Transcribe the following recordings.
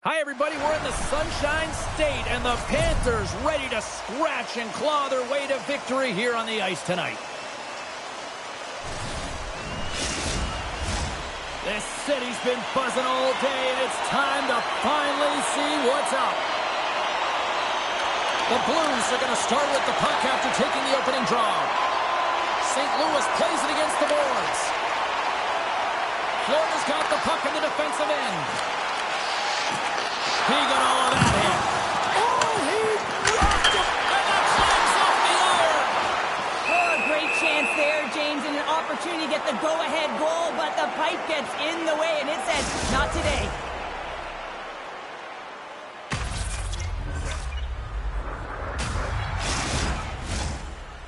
Hi, everybody. We're in the Sunshine State, and the Panthers ready to scratch and claw their way to victory here on the ice tonight. This city's been buzzing all day, and it's time to finally see what's up. The Blues are going to start with the puck after taking the opening draw. St. Louis plays it against the boards. Florida's got the puck in the defensive end. He got all of that in. Oh, he rocked him, and that climbs off the iron. Oh, great chance there, James, and an opportunity to get the go-ahead goal, but the pipe gets in the way, and it says, not today.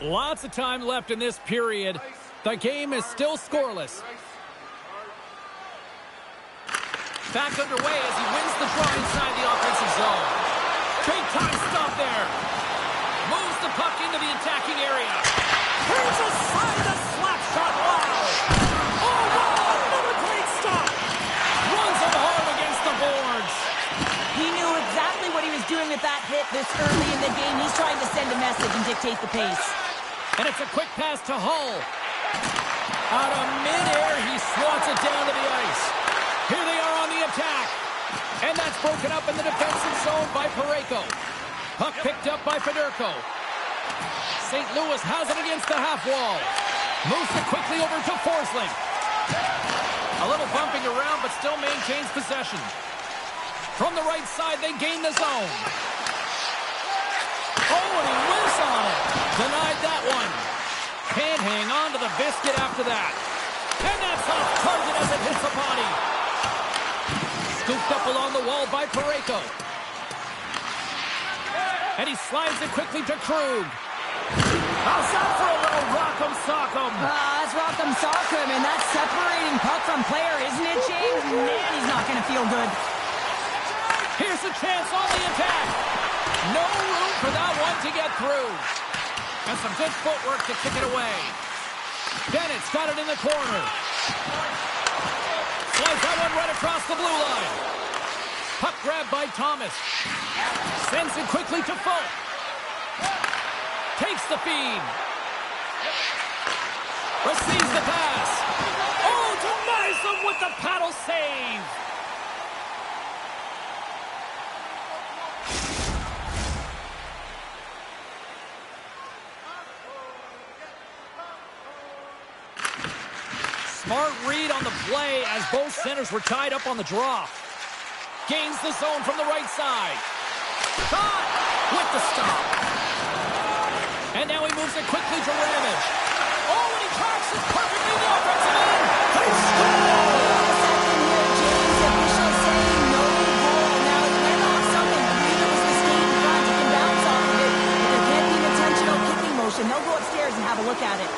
Lots of time left in this period. The game is still scoreless. Back underway as he wins the draw inside the offensive zone. Big time stop there. Moves the puck into the attacking area. Here's a side of slap shot. Wow. Oh, wow. Another great stop. Runs him hard against the boards. He knew exactly what he was doing with that hit this early in the game. He's trying to send a message and dictate the pace. And it's a quick pass to Hull. Out of midair, he swats it down to the ice. Here they are on the attack. And that's broken up in the defensive zone by Parayko. Puck picked up by Fedorko. St. Louis has it against the half wall. Moves it quickly over to Forsling. A little bumping around, but still maintains possession. From the right side, they gain the zone. Oh, and he whiffs on it. Denied that one. Can't hang on to the biscuit after that. And that's off target as it hits the body. Scooped up along the wall by Parayko. And he slides it quickly to Krug. Outside for a little rock'em sock'em. That's rock'em sock'em, and that's separating puck from player, isn't it, James? Man, he's not going to feel good. Here's a chance on the attack. No room for that one to get through. And some good footwork to kick it away. Bennett's got it in the corner. Slides that one right across the blue line. Puck grab by Thomas. Sends it quickly to Folk. Takes the feed. Receives the pass. Oh, denies them with the paddle save. Smart read on the play as both centers were tied up on the draw. Gains the zone from the right side. Caught with the stop. And now he moves it quickly to Ramage. Oh, and he tracks it perfectly in the offensive end. They score! Second here, James. Officials saying no goal. Now, it went off something. I believe it was the skate in front. You can bounce off of it. But there can't be an intentional kicking motion. They'll go upstairs and have a look at it.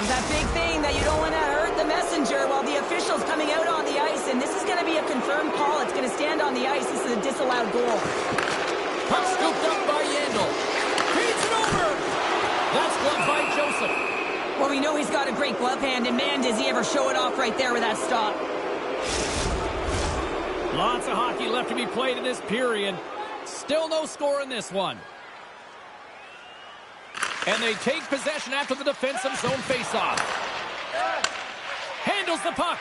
That big thing that you don't want to hurt the messenger while the official's coming out on the ice, and this is going to be a confirmed call. It's going to stand on the ice. This is a disallowed goal. Puck scooped up by Yandel. Feeds it over. That's gloved by Joseph. Well, we know he's got a great glove hand, and man, does he ever show it off right there with that stop. Lots of hockey left to be played in this period. Still no score in this one. And they take possession after the defensive zone faceoff. Handles the puck.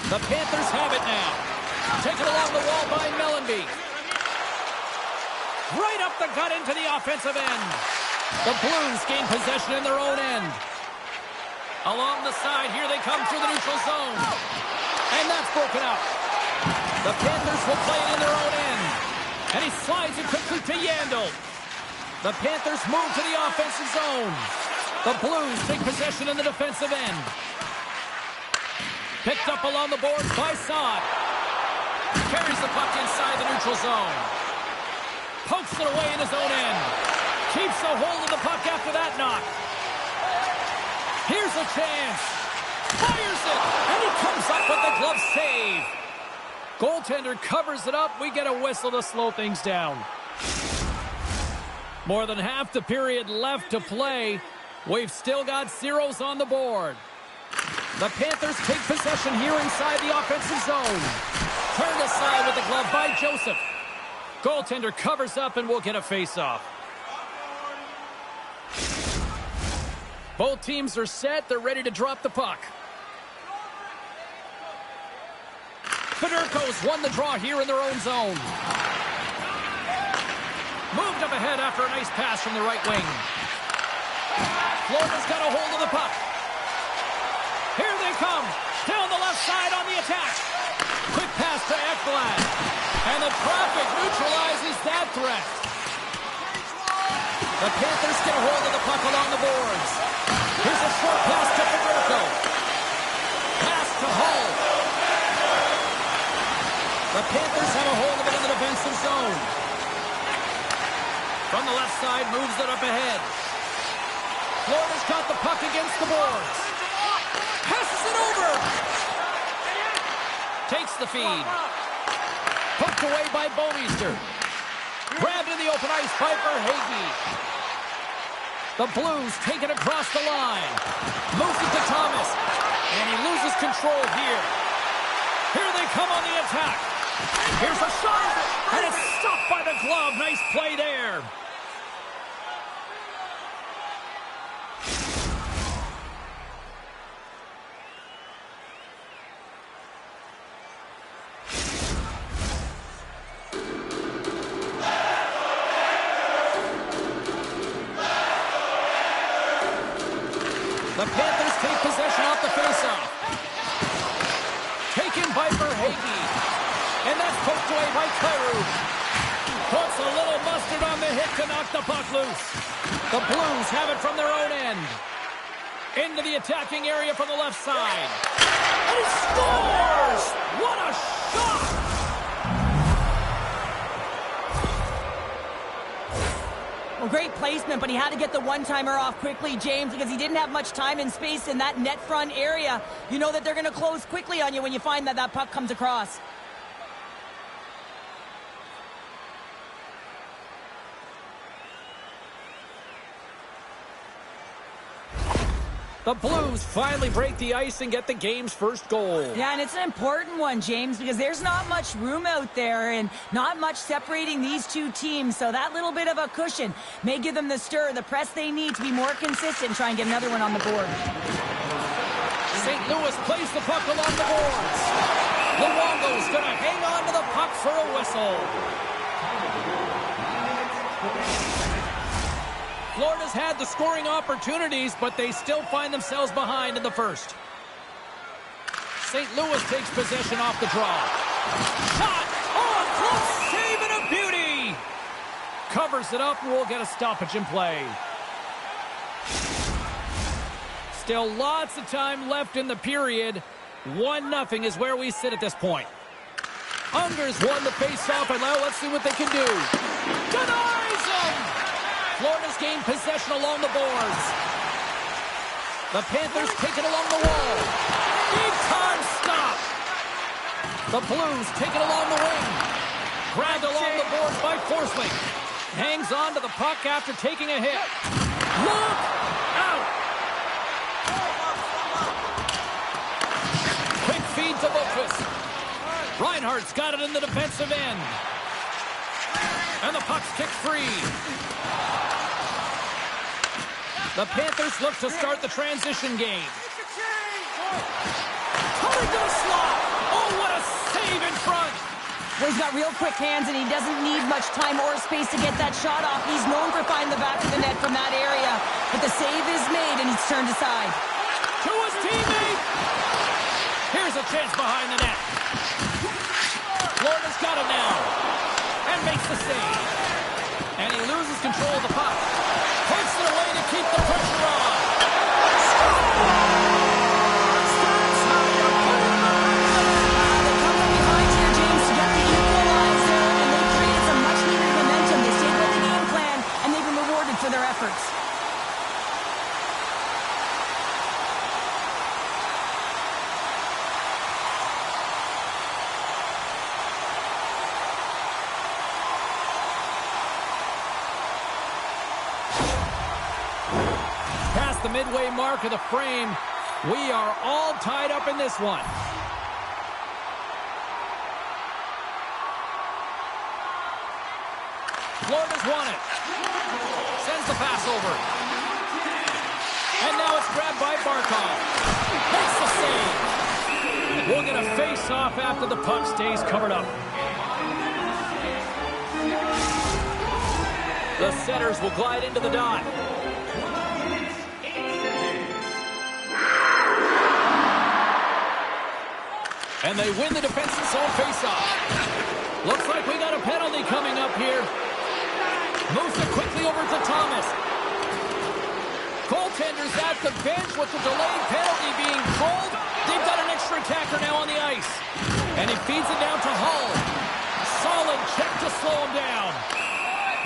The Panthers have it now. Taken along the wall by Mellenby. Right up the gut into the offensive end. The Blues gain possession in their own end. Along the side, here they come through the neutral zone. And that's broken up. The Panthers will play it in their own end. And he slides it quickly to Yandel. The Panthers move to the offensive zone. The Blues take possession in the defensive end. Picked up along the boards by Saad. Carries the puck inside the neutral zone. Pokes it away in his own end. Keeps a hold of the puck after that knock. Here's a chance. Fires it. And he comes up with the glove save. Goaltender covers it up. We get a whistle to slow things down. More than half the period left to play. We've still got zeros on the board. The Panthers take possession here inside the offensive zone. Turned aside with the glove by Joseph. Goaltender covers up and will get a face-off. Both teams are set. They're ready to drop the puck. Fedorko's won the draw here in their own zone. Moved up ahead after a nice pass from the right wing. Florida's got a hold of the puck. Here they come. Down the left side on the attack. Quick pass to Ekblad. And the traffic neutralizes that threat. The Panthers get a hold of the puck along the boards. Here's a short pass to Fedorko. Pass to Hull. The Panthers have a hold of it in the defensive zone. From the left side, moves it up ahead. Florida's got the puck against the boards. Passes it over. Takes the feed. Poked away by Bouwmeester. Grabbed in the open ice by Verhaeghe. The Blues take it across the line. Moves it to Thomas. And he loses control here. Here they come on the attack. Here's a shot. And it's stopped by the glove. Nice play there. The Panthers take possession off the faceoff. Taken by Verhaeghe. And that's poked away by Kyrou. Puts a little mustard on the hit to knock the puck loose. The Blues have it from their own end. Into the attacking area from the left side. And he scores! What a shot! Well, great placement, but he had to get the one-timer off quickly, James, because he didn't have much time and space in that net front area. You know that they're going to close quickly on you when you find that puck comes across. The Blues finally break the ice and get the game's first goal. Yeah, and it's an important one, James, because there's not much room out there and not much separating these two teams. So that little bit of a cushion may give them the stir, the press they need to be more consistent and try and get another one on the board. St. Louis plays the puck along the boards. Luongo's going to hang on to the puck for a whistle. Florida's had the scoring opportunities, but they still find themselves behind in the first. St. Louis takes possession off the draw. Shot! Oh, a close save and a beauty! Covers it up and we'll get a stoppage in play. Still lots of time left in the period. 1-0 is where we sit at this point. Unger's won the face-off, and now let's see what they can do. Denies him! Florida's gained possession along the boards. The Panthers take it along the wall. Big time stop. The Blues take it along the wing. Grabbed along the boards by Forsling. Hangs on to the puck after taking a hit. Look out! Quick feed to Boqvist. Reinhardt's got it in the defensive end. And the puck's kicked free. The Panthers look to start the transition game. Coming to the slot. Oh, what a save in front. Well, he's got real quick hands, and he doesn't need much time or space to get that shot off. He's known for finding the back of the net from that area. But the save is made, and he's turned aside. To his teammate. Here's a chance behind the net. Florida's got it now. And makes the save. And he loses control of the puck. Puts it away to keep the pressure on. Starts high to put him on. They come from behind here, James, to get the equalizer, and they created some much-needed momentum. They stayed with the game plan, and they've been rewarded for their efforts. the midway mark of the frame. We are all tied up in this one. Florida's won it. Sends the pass over. And now it's grabbed by Barkov. Makes the save. We'll get a face-off after the puck stays covered up. The setters will glide into the dot. And they win the defensive zone face-off. Looks like we got a penalty coming up here. Moves it quickly over to Thomas. Goaltender's at the bench with the delayed penalty being called. They've got an extra attacker now on the ice. And he feeds it down to Hull. Solid check to slow him down.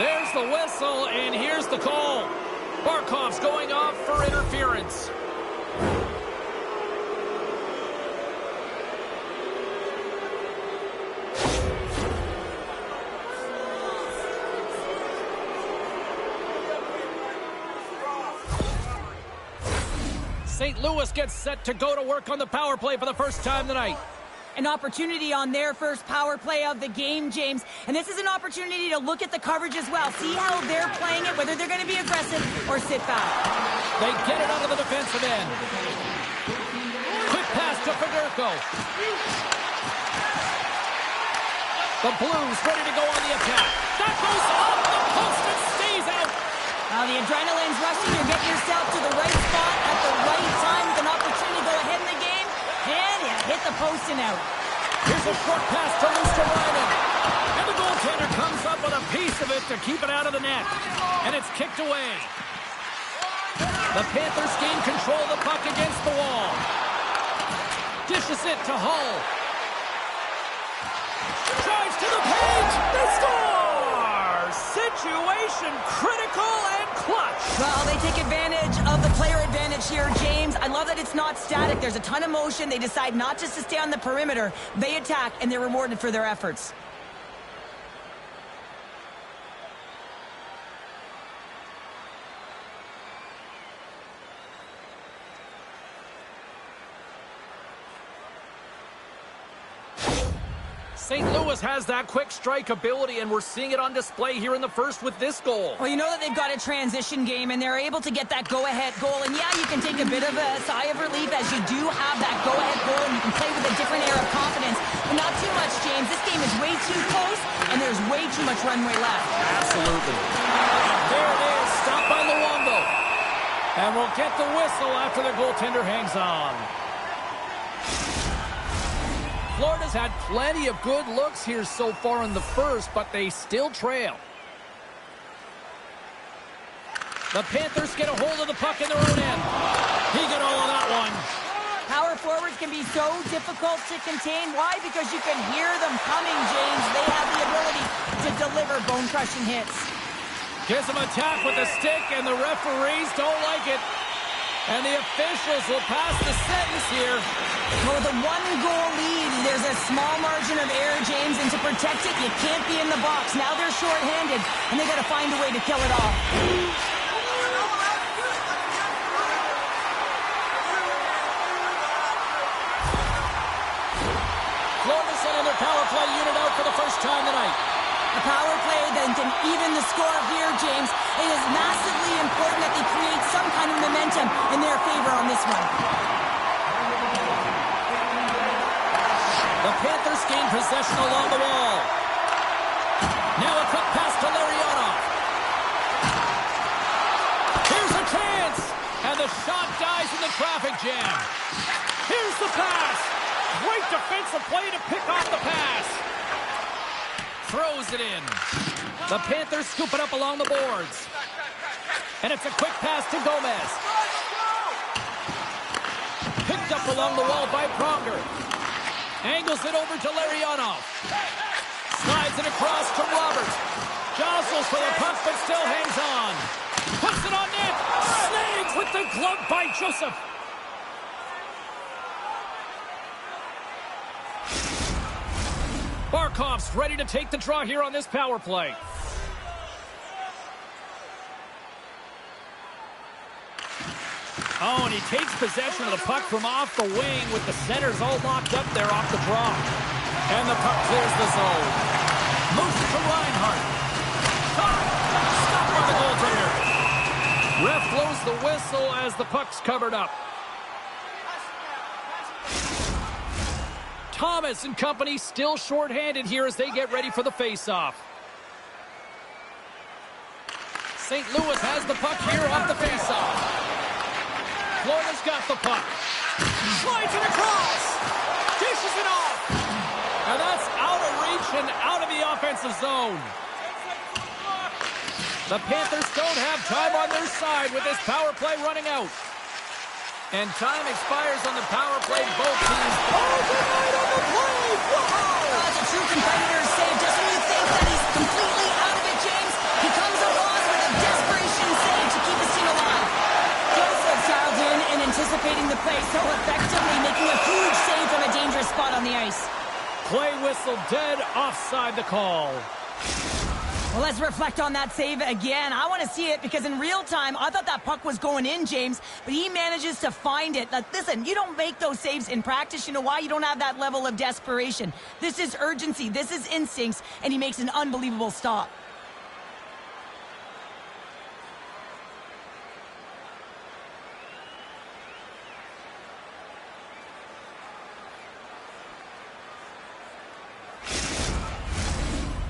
There's the whistle, and here's the call. Barkov's going off for interference. St. Louis gets set to go to work on the power play for the first time tonight. An opportunity on their first power play of the game, James. And this is an opportunity to look at the coverage as well. See how they're playing it, whether they're going to be aggressive or sit back. They get it out of the defensive end. Quick pass to Federico. The Blues ready to go on the attack. That goes off the post and stays out. Now the adrenaline's rushing. You're getting yourself to the right spot at the right time with an opportunity to go ahead in the game. And you hit the post and out. Here's a short pass to Larionov. And the goaltender comes up with a piece of it to keep it out of the net. And it's kicked away. The Panthers gain control of the puck against the wall. Dishes it to Hull. Drives to the page. They score! Situation critical and clutch. Well, they take advantage of the player advantage here, James. I love that it's not static. There's a ton of motion. They decide not just to stay on the perimeter. They attack, and they're rewarded for their efforts. St. Louis has that quick strike ability, and we're seeing it on display here in the first with this goal. Well, you know that they've got a transition game, and they're able to get that go-ahead goal. And yeah, you can take a bit of a sigh of relief as you do have that go-ahead goal, and you can play with a different air of confidence. But not too much, James. This game is way too close, and there's way too much runway left. Absolutely. There it is, stopped by Luongo. And we'll get the whistle after the goaltender hangs on. Florida's had plenty of good looks here so far in the first, but they still trail. The Panthers get a hold of the puck in their own end. He got all of that one. Power forwards can be so difficult to contain. Why? Because you can hear them coming, James. They have the ability to deliver bone-crushing hits. Gives him a tap with the stick, and the referees don't like it. And the officials will pass the sentence here. Well, with a one-goal lead, there's a small margin of error, James, and to protect it, you can't be in the box. Now they're shorthanded, and they got to find a way to kill it off. Florida sending their power play unit out for the first time tonight. A power play that can even the score here, James. It is massively important that they create some kind of momentum in their favor on this one. The Panthers gain possession along the wall. Now a quick pass to Larionov. Here's a chance. And the shot dies in the traffic jam. Here's the pass. Great defensive play to pick off the pass. Throws it in. The Panthers scoop it up along the boards. And it's a quick pass to Gomez. Picked up along the wall by Pronger. Angles it over to Larionov. Slides it across to Roberts. Jostles for the puck, but still hangs on. Puts it on net. Snags with the glove by Joseph. Barkov's ready to take the draw here on this power play. Oh, and he takes possession of the puck from off the wing with the centers all locked up there off the draw. And the puck clears the zone. Moves it to Reinhart. Stopped by the goaltender. Ref blows the whistle as the puck's covered up. Thomas and company still shorthanded here as they get ready for the faceoff. St. Louis has the puck here off the faceoff. Florida's got the puck. Slides it across. Dishes it off. And that's out of reach and out of the offensive zone. The Panthers don't have time on their side with this power play running out. And time expires on the power play. Both teams. Overnight on the play. Wow! That's a true competitor's save. Just when you think that he's completely out of it, James, he comes across with a desperation save to keep his team alive. Joseph dialed in and anticipating the play so effectively, making a huge save from a dangerous spot on the ice. Play whistle dead, offside the call. Well, let's reflect on that save again. I want to see it because in real time, I thought that puck was going in, James, but he manages to find it. Like, listen, you don't make those saves in practice. You know why? You don't have that level of desperation. This is urgency. This is instincts, and he makes an unbelievable stop.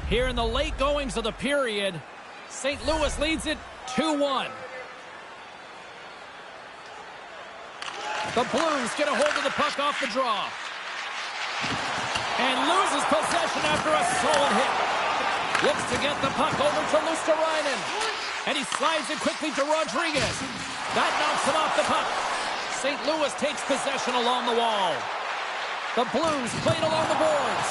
Here in the late goings of the period, St. Louis leads it 2-1. The Blues get a hold of the puck off the draw. And loses possession after a solid hit. Looks to get the puck over to Luosterainen. And he slides it quickly to Rodriguez. That knocks him off the puck. St. Louis takes possession along the wall. The Blues played along the boards.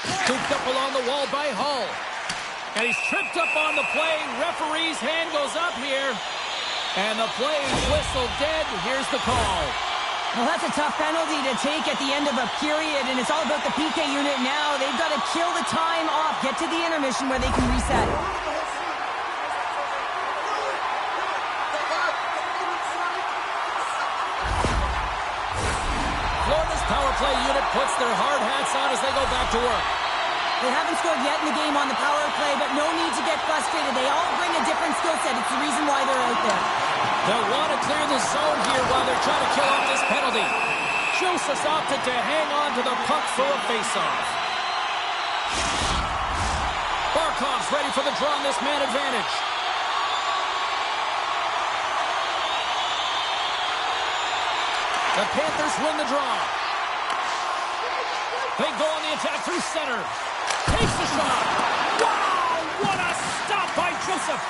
Scooped up along the wall by Hull. And he's tripped up on the play. Referee's hand goes up here. And the play whistled dead. Here's the call. Well, that's a tough penalty to take at the end of a period, and it's all about the PK unit now. They've got to kill the time off, get to the intermission where they can reset. Florida's power play unit puts their hard hats on as they go back to work. They haven't scored yet in the game on the power play, but no need to get frustrated. They all bring a different skill set. It's the reason why they're out there. They'll want to clear the zone here while they're trying to kill off this penalty. Joseph's opted to hang on to the puck for a faceoff. Barkov's ready for the draw on this man advantage. The Panthers win the draw. They go on the attack through center. Takes the shot. Wow, what a stop by Joseph.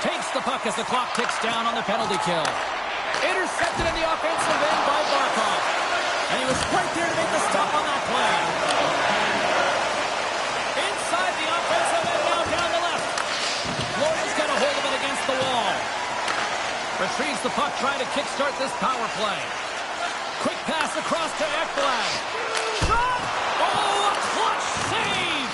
Takes the puck as the clock ticks down on the penalty kill. Intercepted in the offensive end by Barkov. And he was right there to make the stop on that play. Inside the offensive end, now down the left. Florida's got a hold of it against the wall. Retrieves the puck, trying to kickstart this power play. Quick pass across to Ekblad. Shot! Oh, a clutch save!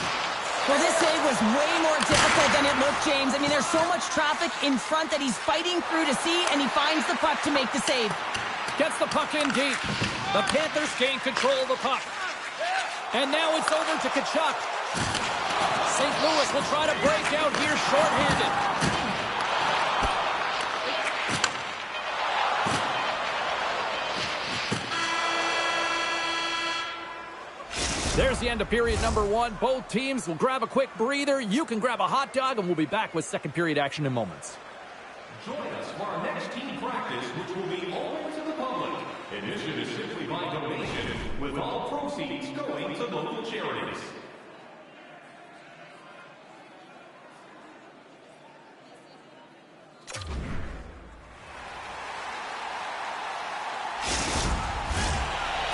Well, this save was way more difficult than it looked, James. I mean, there's so much traffic in front that he's fighting through to see, and he finds the puck to make the save. Gets the puck in deep. The Panthers gain control of the puck. And now it's over to Tkachuk. St. Louis will try to break out here shorthanded. There's the end of period number one. Both teams will grab a quick breather. You can grab a hot dog, and we'll be back with second period action in moments. Join us for our next team practice, which will be open to the public. Admission is simply by donation, with all proceeds going to local charities.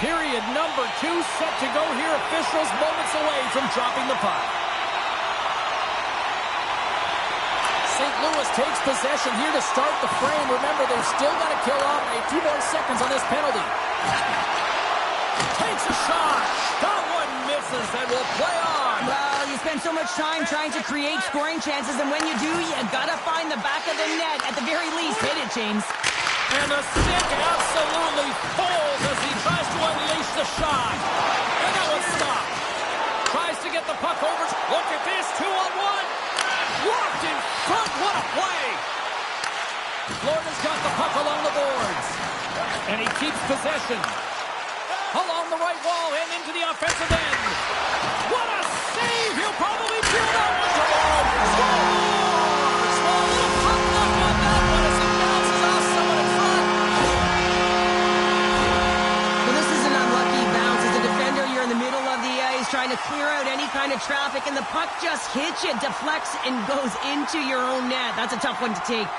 Period number two set to go here. Officials moments away from dropping the puck. St. Louis takes possession here to start the frame. Remember, they've still got to kill off a few more seconds on this penalty. Takes a shot. That one misses and will play on. Well, you spent spend so much time trying to create scoring chances, and when you do, you gotta find the back of the net. At the very least, hit it, James. And the stick absolutely falls as he tries to unleash the shot. And that one's stopped. Tries to get the puck over. Look at this, 2-on-1. Locked in front, what a play. Florida's got the puck along the boards. And he keeps possession. Along the right wall and into the offensive end. What a save! He'll probably feel that one tomorrow. Scores! Well, a little pumped up on that one as he bounces off someone in front. Well, this is an unlucky bounce. As a defender, you're in the middle of the ice trying to clear out any kind of traffic, and the puck just hits you, deflects, and goes into your own net. That's a tough one to take.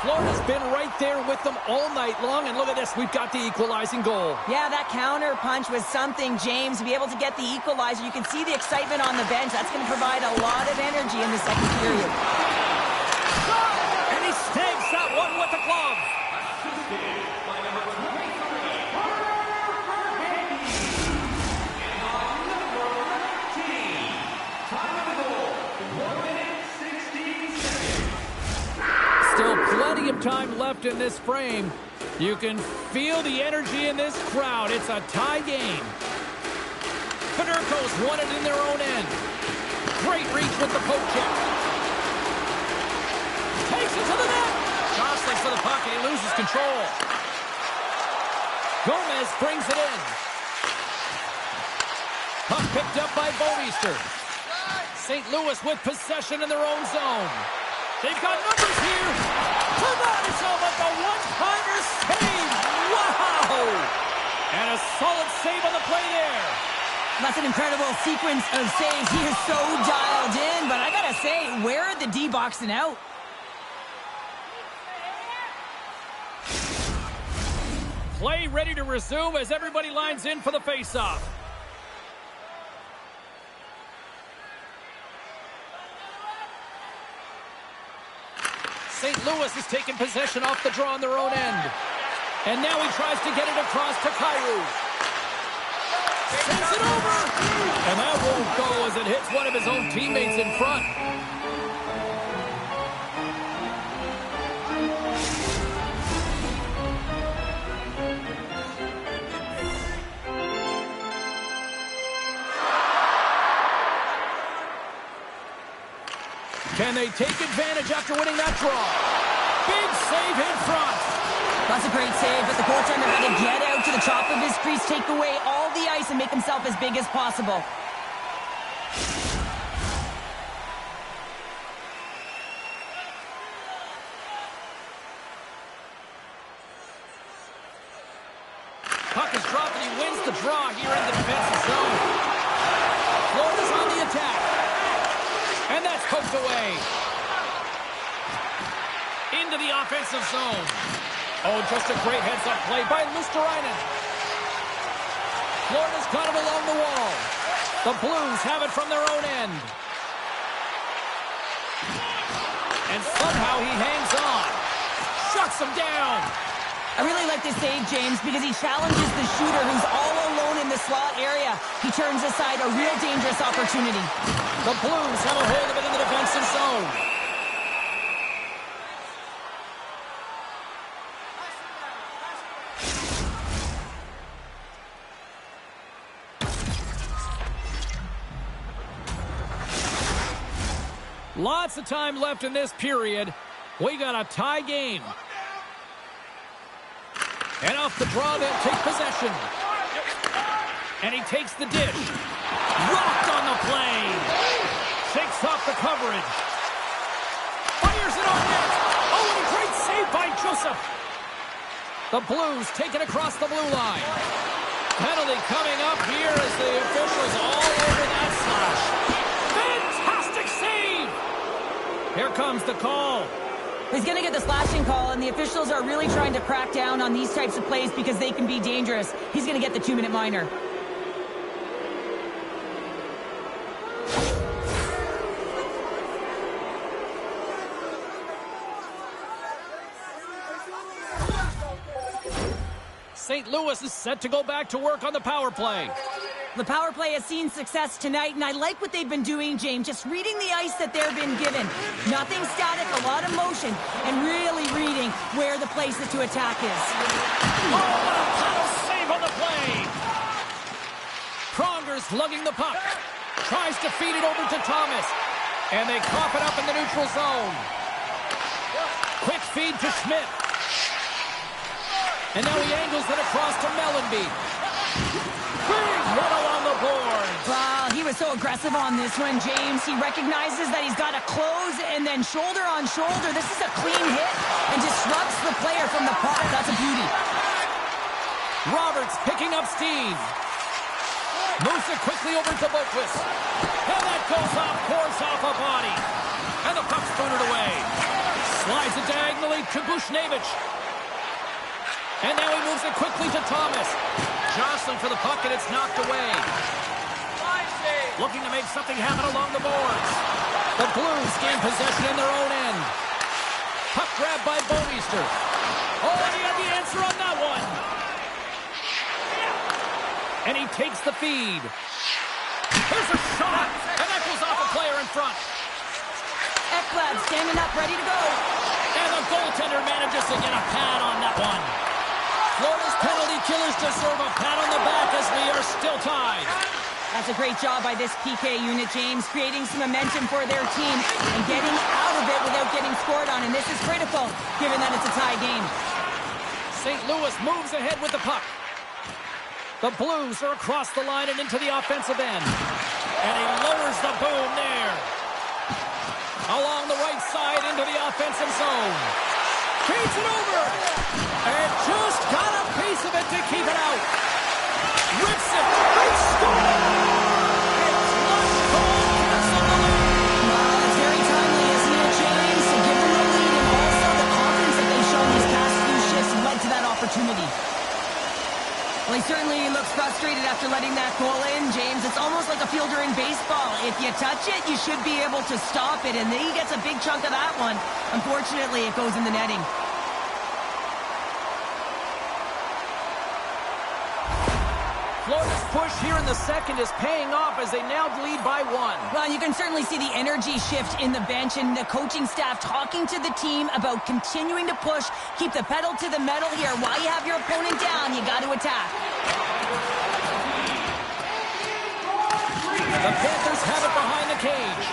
Florida's been right there with them all night long, and look at this, we've got the equalizing goal. Yeah, that counter punch was something, James. To be able to get the equalizer, you can see the excitement on the bench. That's going to provide a lot of energy in the second period. And he snags that one with the glove. Still plenty of time left in this frame. You can feel the energy in this crowd. It's a tie game. Federko's won it in their own end. Great reach with the poke check. Takes it to the net. Jostling for the puck and he loses control. Gomez brings it in. Puck picked up by Boemeister. St. Louis with possession in their own zone. They've got numbers here. Larionov with the one-timer save. Wow! And a solid save on the play there. That's an incredible sequence of saves. He is so dialed in, but I gotta say, where are the D boxing out? Play ready to resume as everybody lines in for the face-off. St. Louis has taken possession off the draw on their own end. And now he tries to get it across to Kyrou. Sends it over. And that won't go as it hits one of his own teammates in front. Can they take advantage after winning that draw? Big save in front. That's a great save, but the goaltender had to get out to the top of his crease, take away all the ice, and make himself as big as possible. Puck is dropped and he wins the draw here in the defensive zone. Florida's on the attack. And that's poked away. Into the offensive zone. Oh, just a great heads-up play by Luosterainen. Florida's got him along the wall. The Blues have it from their own end. And somehow he hangs on. Shuts him down. I really like this save, James, because he challenges the shooter who's all alone in the slot area. He turns aside a real dangerous opportunity. The Blues have a hold of it in the defensive zone. Lots of time left in this period. We got a tie game. And off the draw, they'll take possession. And he takes the dish. Rocked on the play. Shakes off the coverage. Fires it on net. Oh, and a great save by Joseph. The Blues take it across the blue line. Penalty coming up here as the officials all over that slash. Fantastic save. Here comes the call. He's going to get the slashing call, and the officials are really trying to crack down on these types of plays because they can be dangerous. He's going to get the 2-minute minor. St. Louis is set to go back to work on the power play. The power play has seen success tonight, and I like what they've been doing, James. Just reading the ice that they've been given. Nothing static, a lot of motion, and really reading where the places to attack is. Oh, what a paddle save on the play! Pronger's lugging the puck. Tries to feed it over to Thomas. And they cough it up in the neutral zone. Quick feed to Schmidt. And now he angles it across to Mellenby. Big run along the boards. Wow, he was so aggressive on this one, James. He recognizes that he's got to close and then shoulder on shoulder. This is a clean hit and disrupts the player from the puck. That's a beauty. Roberts picking up steam. Moves it quickly over to Boquist. And that goes off, pours off a body. And the puck's booted away. Slides it diagonally to Bushnevich. And now he moves it quickly to Thomas. Jostling for the puck, and it's knocked away. Looking to make something happen along the boards. The Blues gain possession in their own end. Puck grab by Boemeister. Oh, and he had the answer on that one. And he takes the feed. Here's a shot, and that goes off a player in front. Ekblad standing up, ready to go. And the goaltender manages to get a pad on that one. Florida's penalty killers deserve a pat on the back as we are still tied. That's a great job by this PK unit, James, creating some momentum for their team and getting out of it without getting scored on. And this is critical, given that it's a tie game. St. Louis moves ahead with the puck. The Blues are across the line and into the offensive end. And he lowers the boom there. Along the right side into the offensive zone. Feeds it over. And just got a piece of it to keep it out. Rips it. They score! And Clutch Cole cancels the lead. Well, it's very timely, isn't it, James? To give them the lead and also the confidence that they've shown these past few shifts led to that opportunity. Well, he certainly looks frustrated after letting that goal in, James. It's almost like a fielder in baseball. If you touch it, you should be able to stop it, and then he gets a big chunk of that one. Unfortunately, it goes in the netting. Florida's push here in the second is paying off as they now lead by one. Well, you can certainly see the energy shift in the bench and the coaching staff talking to the team about continuing to push, keep the pedal to the metal here. While you have your opponent down, you got to attack. The Panthers have it behind the cage.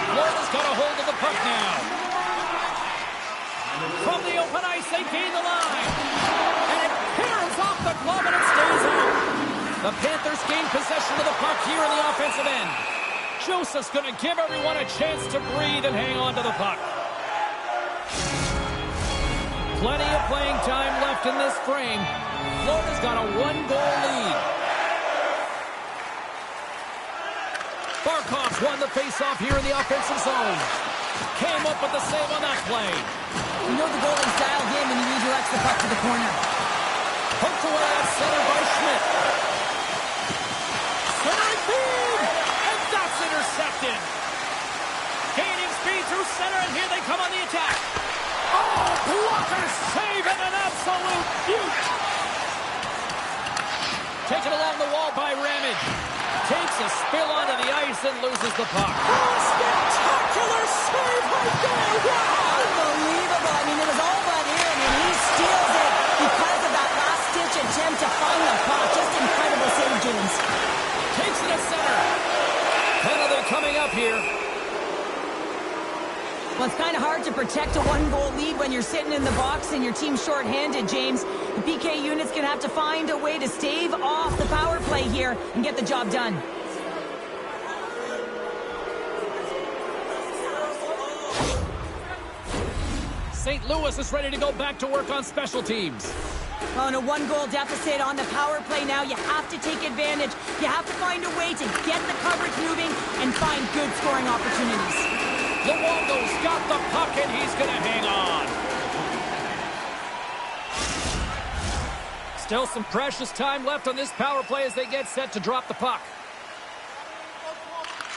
Florida's got a hold of the puck now. From the open ice, they gain the line. And it tears off the glove and it stays out. The Panthers gain possession of the puck here in the offensive end. Joseph's going to give everyone a chance to breathe and hang on to the puck. Plenty of playing time left in this frame. Florida's got a one-goal lead. Barkov's won the face-off here in the offensive zone. Came up with the save on that play. You know the goalie's dialed in when he redirects the puck to the corner. Poked away at center by Schmidt. Centering feed! And that's intercepted. Gaining speed through center, and here they come on the attack. Oh, blocker save and an absolute beaut. Taken along the wall by Ramage. Takes a spill onto the ice and loses the puck. Oh, spectacular save right there! Wow! Unbelievable. I mean, it was all but in, and he steals it because of that last-ditch attempt to find the puck. Just incredible save, James. Takes it at center. Penalty coming up here. Well, it's kind of hard to protect a one-goal lead when you're sitting in the box and your team's short-handed, James. The PK unit's going to have to find a way to stave off the power play here and get the job done. St. Louis is ready to go back to work on special teams. On a one-goal deficit on the power play now, you have to take advantage. You have to find a way to get the coverage moving and find good scoring opportunities. Luongo's got the puck, and he's going to hang on. Still some precious time left on this power play as they get set to drop the puck.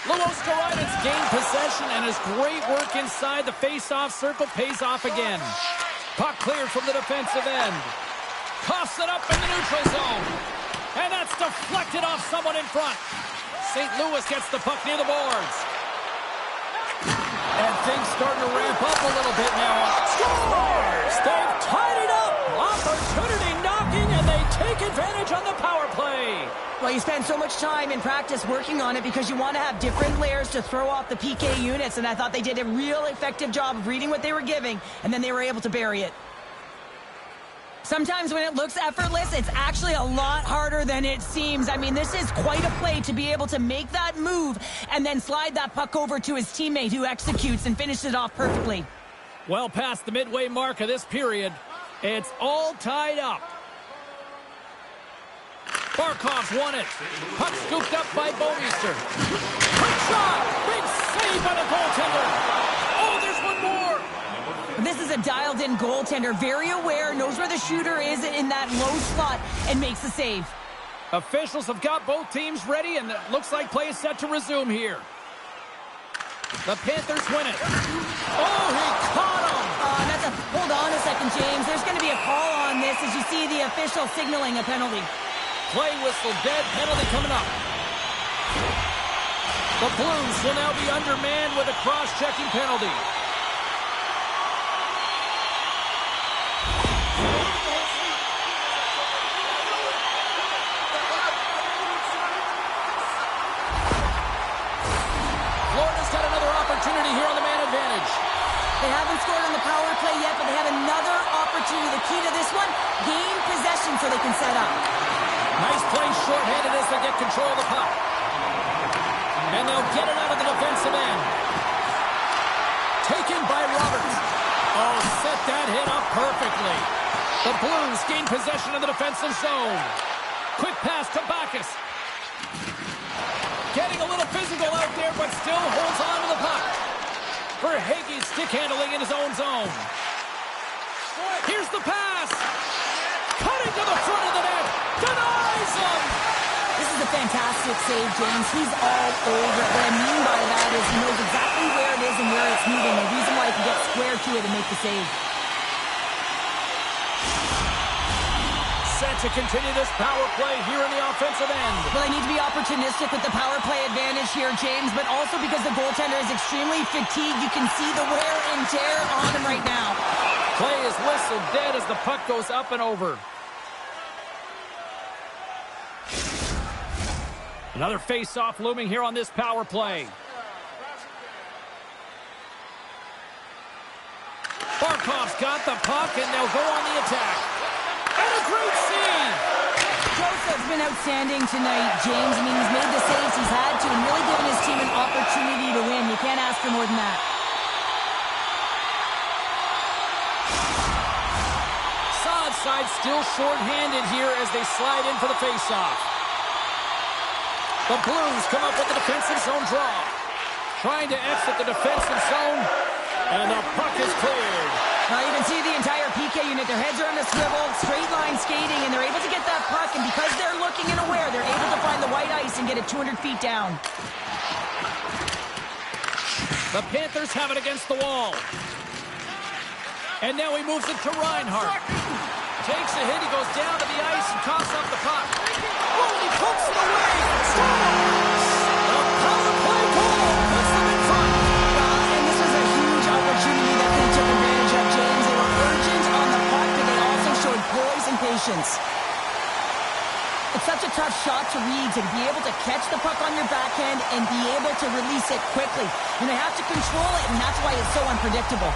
Luostarinen gained possession, and his great work inside the face-off circle pays off again. Puck cleared from the defensive end. Toss it up in the neutral zone. And that's deflected off someone in front. St. Louis gets the puck near the boards. And things starting to ramp up a little bit now. Scores! They've tied it up. Opportunity knocking, and they take advantage on the power play. Well, you spend so much time in practice working on it because you want to have different layers to throw off the PK units, and I thought they did a real effective job of reading what they were giving, and then they were able to bury it. Sometimes when it looks effortless, it's actually a lot harder than it seems. I mean, this is quite a play to be able to make that move and then slide that puck over to his teammate who executes and finishes it off perfectly. Well past the midway mark of this period, it's all tied up. Barkov's won it. Puck scooped up by Boemeister. Quick shot! Big save by the goaltender! Oh, there's one more! This is a dialed-in goaltender, very aware, knows where the shooter is in that low slot, and makes the save. Officials have got both teams ready, and it looks like play is set to resume here. The Panthers win it. Oh, he caught him! Hold on a second, James. There's going to be a call on this as you see the official signaling a penalty. Play whistle dead, penalty coming up. The Blues will now be undermanned with a cross-checking penalty. Florida's got another opportunity here on the man advantage. They haven't scored on the power play yet, but they have another opportunity. The key to this one, gain possession so they can set up. Nice play shorthanded as they get control of the puck. And they'll get it out of the defensive end. Taken by Roberts. Oh, set that hit up perfectly. The Blues gain possession of the defensive zone. Quick pass to Backes. Getting a little physical out there, but still holds on to the puck. Verhaeghe's stick handling in his own zone. Here's the pass. Cutting to the front of the net. Denies him. This is a fantastic save, James. He's all over it. What I mean by that is he knows exactly where it is and where it's moving. The reason why he can get square to it and make the save. Set to continue this power play here in the offensive end. Well, they need to be opportunistic with the power play advantage here, James, but also because the goaltender is extremely fatigued. You can see the wear and tear on him right now. Play is whistled dead as the puck goes up and over. Another face-off looming here on this power play. Barkov's got the puck, and they'll go on the attack. And a great save! Joseph's been outstanding tonight, James. I mean, he's made the saves he's had to and really given his team an opportunity to win. You can't ask for more than that. Saad's side still short-handed here as they slide in for the face-off. The Blues come up with the defensive zone draw. Trying to exit the defensive zone, and the puck is cleared. Now you can see the entire PK unit. Their heads are on a swivel, straight line skating, and they're able to get that puck, and because they're looking and aware, they're able to find the white ice and get it 200 feet down. The Panthers have it against the wall. And now he moves it to Reinhart. Takes a hit, he goes down to the ice and coughs up the puck. Oh, he pokes it away! Scores! The power play goal puts them in front. And this was a huge opportunity that they took advantage of, James. They were urgent on the puck, but they also showed poise and patience. It's such a tough shot to read, to be able to catch the puck on your backhand and be able to release it quickly. And they have to control it, and that's why it's so unpredictable.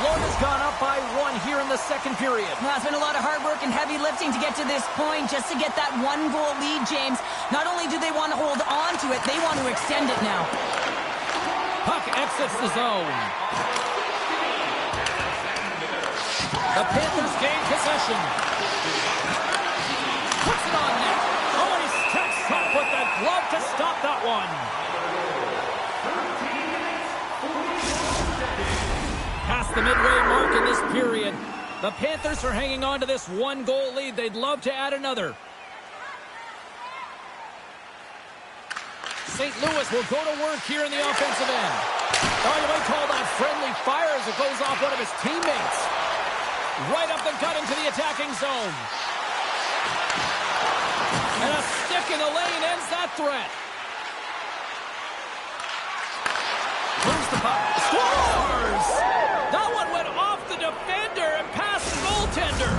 Florida's gone up by 1 here in the second period. Well, it's been a lot of hard work and heavy lifting to get to this point, just to get that 1-goal lead, James. Not only do they want to hold on to it, they want to extend it now. Puck exits the zone. The Panthers gain possession. Puts it on net. Oh, he steps up with that glove to stop that one. Past the midway mark in this period, the Panthers are hanging on to this 1-goal lead. They'd love to add another. St. Louis will go to work here in the offensive end. Oh, you might call that friendly fire as it goes off one of his teammates. Right up the gut into the attacking zone. And a stick in the lane ends that threat. Moves the puck. Scores! That one went off the defender and past the goaltender.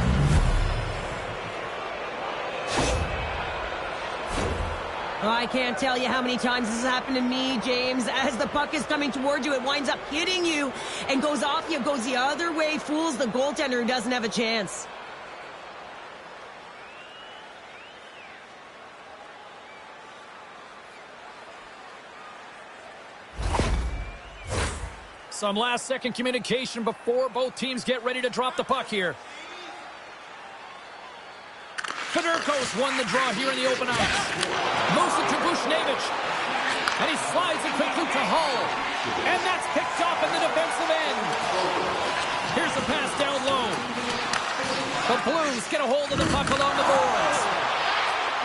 Oh, I can't tell you how many times this has happened to me, James. As the puck is coming towards you, it winds up hitting you and goes off you, goes the other way, fools the goaltender who doesn't have a chance. Some last-second communication before both teams get ready to drop the puck here. Fedorkos won the draw here in the open ice. Moves it to Bushnevich. And he slides it quickly to Hull. And that's picked off in the defensive end. Here's the pass down low. The Blues get a hold of the puck along the boards.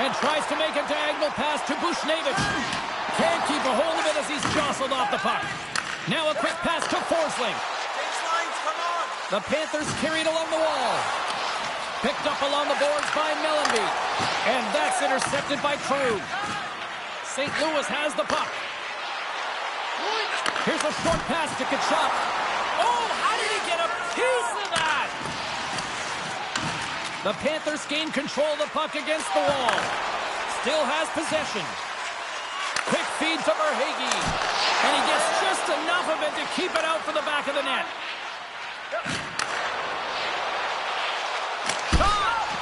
And tries to make a diagonal pass to Bushnevich. Can't keep a hold of it as he's jostled off the puck. Now a quick pass to Forsling. The Panthers carried along the wall. Picked up along the boards by Mellenby. And that's intercepted by Krug. St. Louis has the puck. Here's a short pass to Kachuk. Oh, how did he get a piece of that? The Panthers gain control of the puck against the wall. Still has possession. Quick feed to Verhaeghe. And he gets just enough of it to keep it out for the back of the net.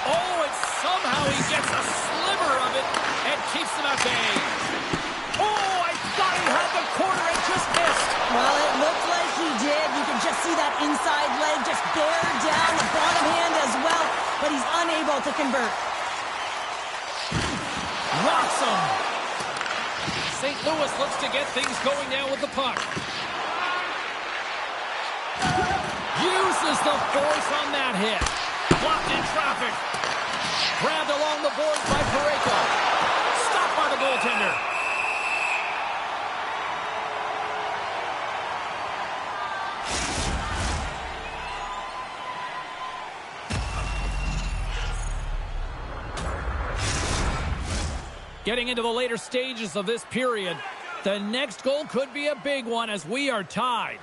Oh, and somehow he gets a sliver of it and keeps them at bay. Oh, I thought he had the corner and just missed. Well, it looked like he did. You can just see that inside leg just bear down the bottom hand as well, but he's unable to convert. Rocks him. St. Louis looks to get things going now with the puck. Uses the force on that hit. Blocked in traffic. Grabbed along the boards by Parayko. Stopped by the goaltender. Getting into the later stages of this period, the next goal could be a big one as we are tied.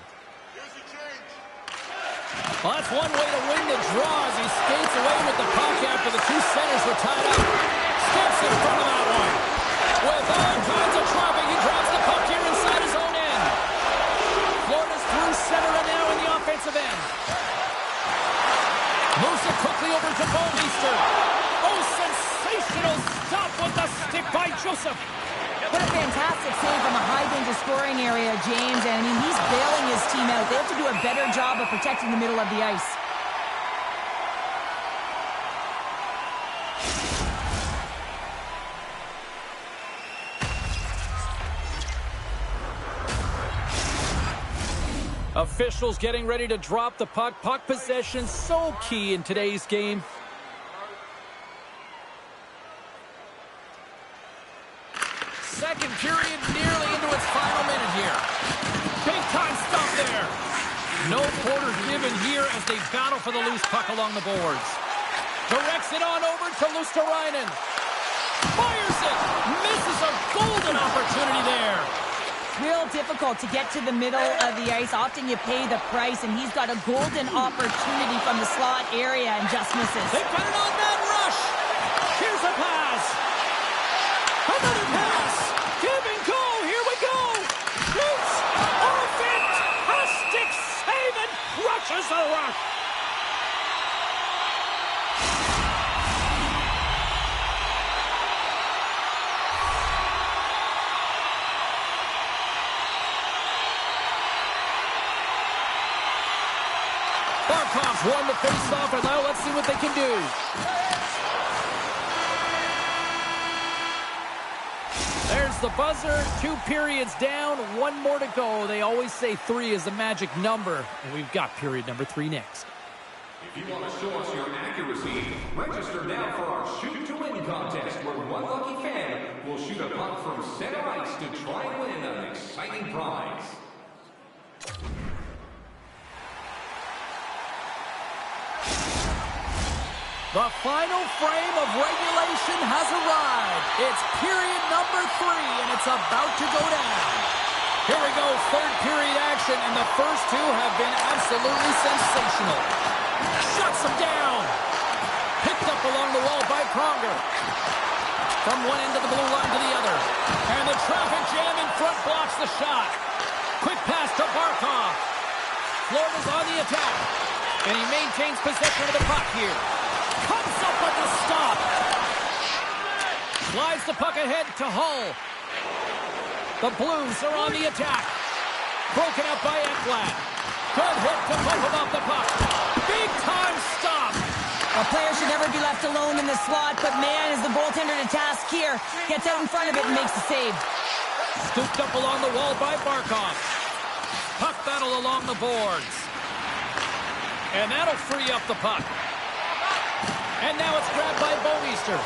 Well, that's one way to win the draw as he skates away with the puck after the two centers were tied up. Steps in front of that one. With all kinds of traffic, he drops the puck here inside his own end. Florida's through center and now in the offensive end. Moves it quickly over to Baumeister. Oh, sensational stop with the stick by Joseph. What a fantastic save from a high-danger scoring area, James. And I mean, he's bailing his team out. They have to do a better job of protecting the middle of the ice. Officials getting ready to drop the puck. Puck possession so key in today's game. Second period nearly into its final minute here. Big time stuff there. No quarters given here as they battle for the loose puck along the boards. Directs it on over to Luosterainen. Fires it. Misses a golden opportunity there. Real difficult to get to the middle of the ice. Often you pay the price, and he's got a golden opportunity from the slot area and just misses. They've got it on that rush. Here's a pass. Another pass. Give and go. Here we go. Shoots. A fantastic save and crushes the rush. Barkov's won the face-off, and now let's see what they can do. There's the buzzer. 2 periods down, 1 more to go. They always say 3 is the magic number, and we've got period number 3 next. If you want to show us your accuracy, register now for our Shoot to Win contest, where one lucky fan will shoot a puck from center ice to try and win an exciting prize. The final frame of regulation has arrived. It's period number 3, and it's about to go down. Here we go, third period action, and the first two have been absolutely sensational. Shuts them down. Picked up along the wall by Pronger. From one end of the blue line to the other. And the traffic jam in front blocks the shot. Quick pass to Barkov. Florida's on the attack. And he maintains possession of the puck here. Comes up with the stop. Slides the puck ahead to Hull. The Blues are on the attack. Broken up by Ekblad. Good hit to bump him off the puck. Big time stop. A player should never be left alone in the slot, but man, is the goaltender to task here. Gets out in front of it and makes the save. Scooped up along the wall by Barkov. Puck battle along the boards. And that'll free up the puck. And now it's grabbed by Boeister.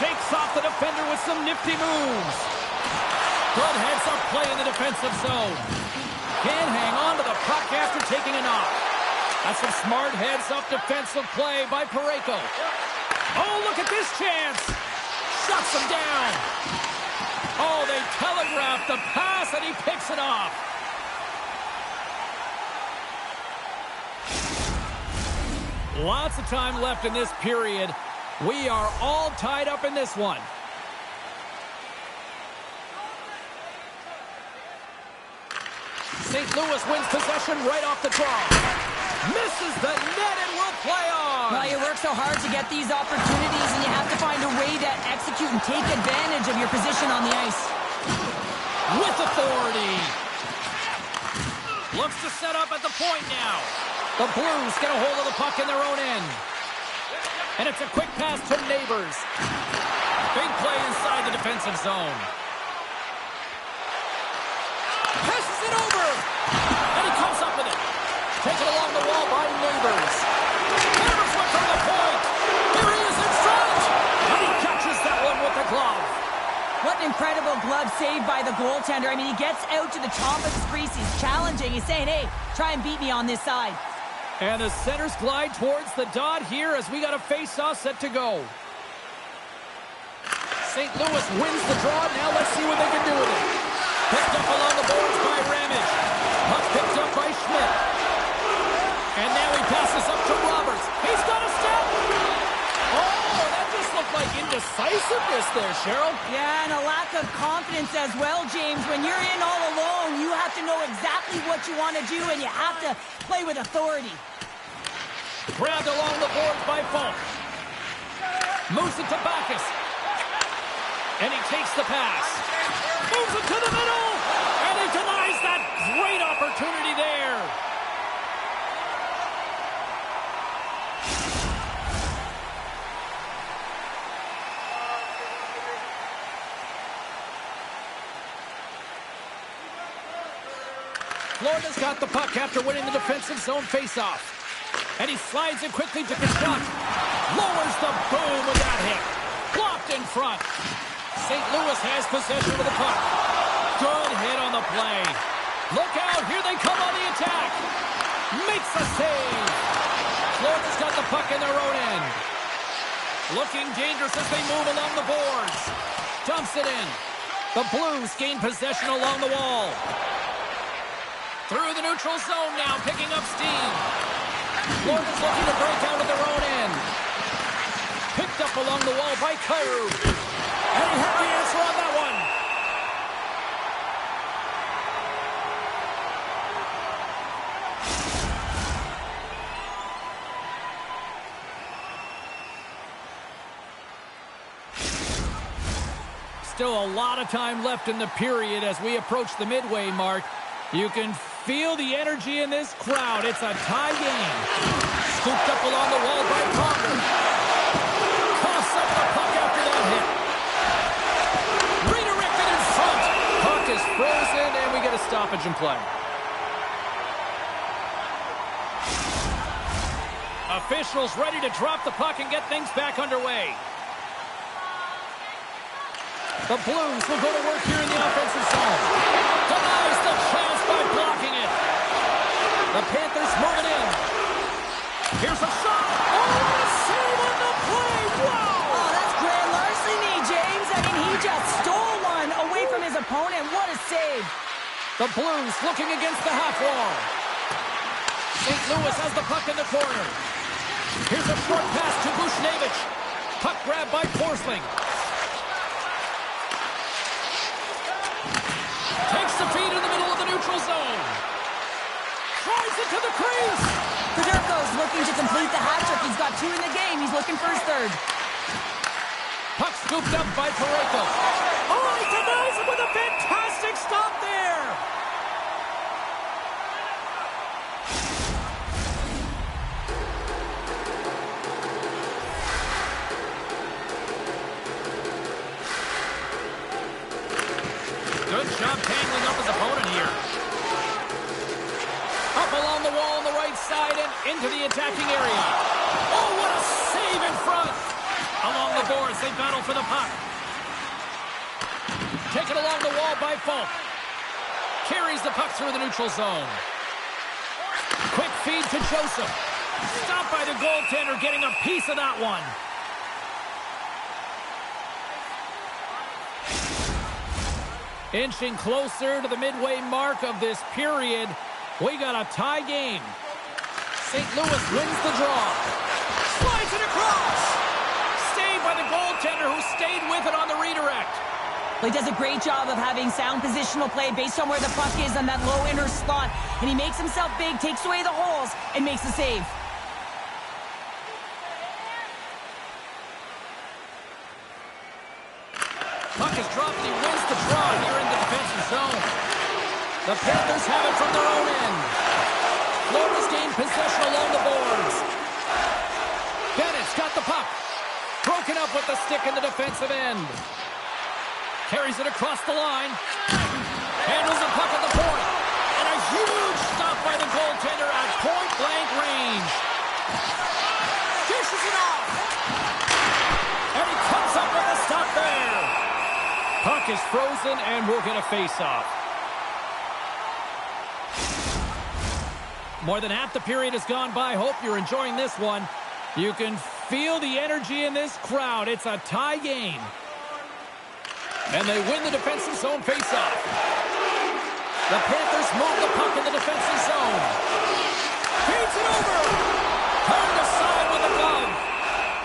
Shakes off the defender with some nifty moves. Good heads-up play in the defensive zone. Can't hang on to the puck after taking a knock. That's some smart heads-up defensive play by Parayko. Oh, look at this chance. Shuts him down. Oh, they telegraphed the pass, and he picks it off. Lots of time left in this period. We are all tied up in this one. St. Louis wins possession right off the draw. Misses the net and will play on. Well, you work so hard to get these opportunities, and you have to find a way to execute and take advantage of your position on the ice. With authority. Looks to set up at the point now. The Blues get a hold of the puck in their own end. And it's a quick pass to Neighbors. Big play inside the defensive zone. Passes it over. And he comes up with it. Taken along the wall by Neighbors. Neighbors went from the point. Here he is in front. And he catches that one with the glove. What an incredible glove save by the goaltender. I mean, he gets out to the top of his crease. He's challenging. He's saying, hey, try and beat me on this side. And the centers glide towards the dot here as we got a face-off set to go. St. Louis wins the draw. Now let's see what they can do with it. Picked up along the boards by Ramage. Puck picked up by Schmidt. And now he passes up to Roberts. He's got a step. Oh, that just looked like indecisiveness there, Cheryl. Yeah, and a lack of confidence as well, James. When you're in all alone, you have to know exactly what you want to do, and you have to play with authority. Grabbed along the boards by Falk. Moves it to Backus. And he takes the pass. Moves it to the middle. And he denies that great opportunity there. Florida's got the puck after winning the defensive zone faceoff. And he slides it quickly to Kachuk. Lowers the boom with that hit. Blocked in front. St. Louis has possession of the puck. Good hit on the play. Look out, here they come on the attack. Makes a save. Florida's got the puck in their own end. Looking dangerous as they move along the boards. Dumps it in. The Blues gain possession along the wall. Through the neutral zone now, picking up steam. Florida's looking to break out of their own end. Picked up along the wall by Kyrou. And he had the answer on that one. Still a lot of time left in the period as we approach the midway mark. You can feel the energy in this crowd. It's a tie game. Scooped up along the wall by Pronger. Coughs up the puck after that hit. Redirected in front. Puck is frozen, and we get a stoppage in play. Officials ready to drop the puck and get things back underway. The Blues will go to work here in the offensive zone. Denies the chance by blocking it. The Panthers move it in. Here's a shot. Oh, what a save on the play. Wow. Oh, that's grand larceny, James. I mean, he just stole one away from his opponent. What a save. The Blues looking against the half wall. St. Louis has the puck in the corner. Here's a short pass to Bushnevich. Puck grab by Forsling. Takes the feed in the middle of the neutral zone. Drives it to the crease. Fedorko's looking to complete the hat trick. He's got 2 in the game. He's looking for his third. Puck scooped up by Parayko. Oh, he denies it with a fantastic stop there. Good job tangling up his opponent here. Up along the wall on the right side and into the attacking area. Oh, what a save in front. Along the boards, they battle for the puck. Taken along the wall by Falk. Carries the puck through the neutral zone. Quick feed to Joseph. Stopped by the goaltender, getting a piece of that one. Inching closer to the midway mark of this period. We got a tie game. St. Louis wins the draw. Slides it across. Saved by the goaltender who stayed with it on the redirect. Well, he does a great job of having sound positional play based on where the puck is on that low inner slot. And he makes himself big, takes away the holes, and makes the save. Puck is dropped and he wins the draw here in the defensive zone. The Panthers have it from their own end. Florida's gained possession along the boards. Bennett's got the puck. Broken up with the stick in the defensive end. Carries it across the line. Handles the puck at the point. And a huge stop by the goaltender at point-blank range. Dishes it off. And he comes up with a stop there. Puck is frozen and we'll get a face-off. More than half the period has gone by. Hope you're enjoying this one. You can feel the energy in this crowd. It's a tie game. And they win the defensive zone face-off. The Panthers move the puck in the defensive zone. Feeds it over. Turned aside with a glove.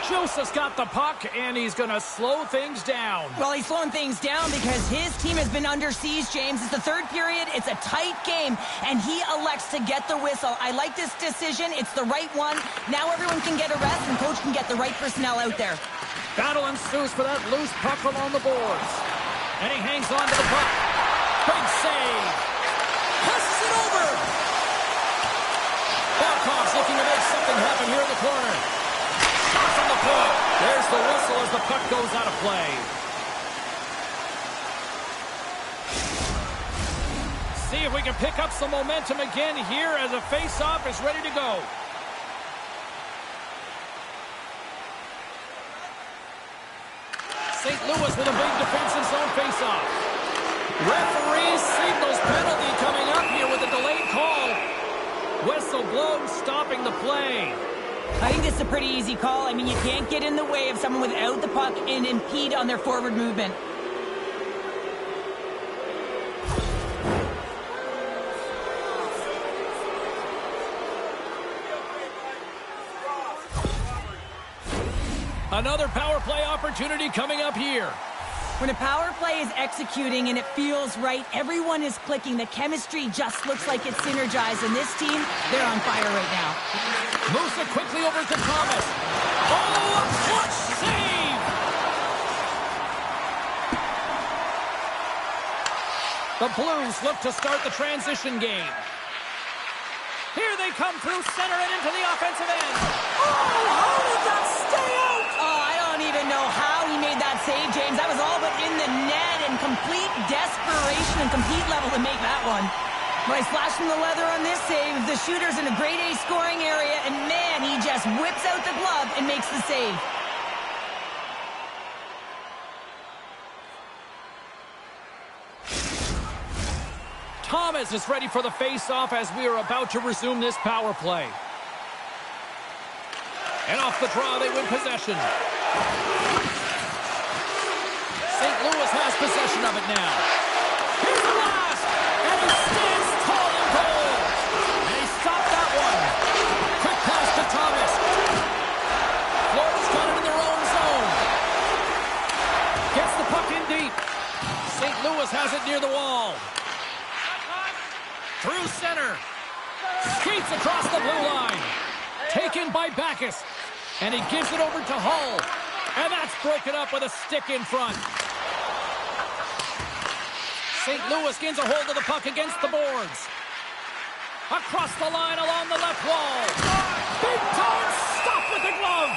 Joseph's got the puck, and he's going to slow things down. Well, he's slowing things down because his team has been under siege, James. It's the third period. It's a tight game, and he elects to get the whistle. I like this decision. It's the right one. Now everyone can get a rest, and coach can get the right personnel out there. Battle ensues for that loose puck along the boards. And he hangs on to the puck. Big save. Passes it over. Barkov's looking to make something happen here in the corner. Shot from the point. There's the whistle as the puck goes out of play. See if we can pick up some momentum again here as a face-off is ready to go. St. Louis with a big defensive zone face-off. Referee signals penalty coming up here with a delayed call. Whistle blows, stopping the play. I think this is a pretty easy call. I mean, you can't get in the way of someone without the puck and impede on their forward movement. Another power play opportunity coming up here. When a power play is executing and it feels right, everyone is clicking. The chemistry just looks like it's synergized, and this team, they're on fire right now. Moves it quickly over to Thomas. Oh, a clutch save! The Blues look to start the transition game. Here they come through center and into the offensive end. Oh, how did that stay out? Oh, I don't even know how he made that save, James. That was all but in the net and complete desperation and complete level to make that one. Well, he's flashing the leather on this save. The shooter's in a grade A scoring area, and man, he just whips out the glove and makes the save. Thomas is ready for the face-off as we are about to resume this power play. And off the draw, they win possession. St. Louis has possession of it now. Here's the blast! And he stands tall in goal. And he stopped that one. Quick pass to Thomas. Florida's got it in their own zone. Gets the puck in deep. St. Louis has it near the wall. Through center. Skates across the blue line. Taken by Backus. And he gives it over to Hull. And that's broken up with a stick in front. St. Louis gains a hold of the puck against the boards. Across the line along the left wall. Big time stop with the glove.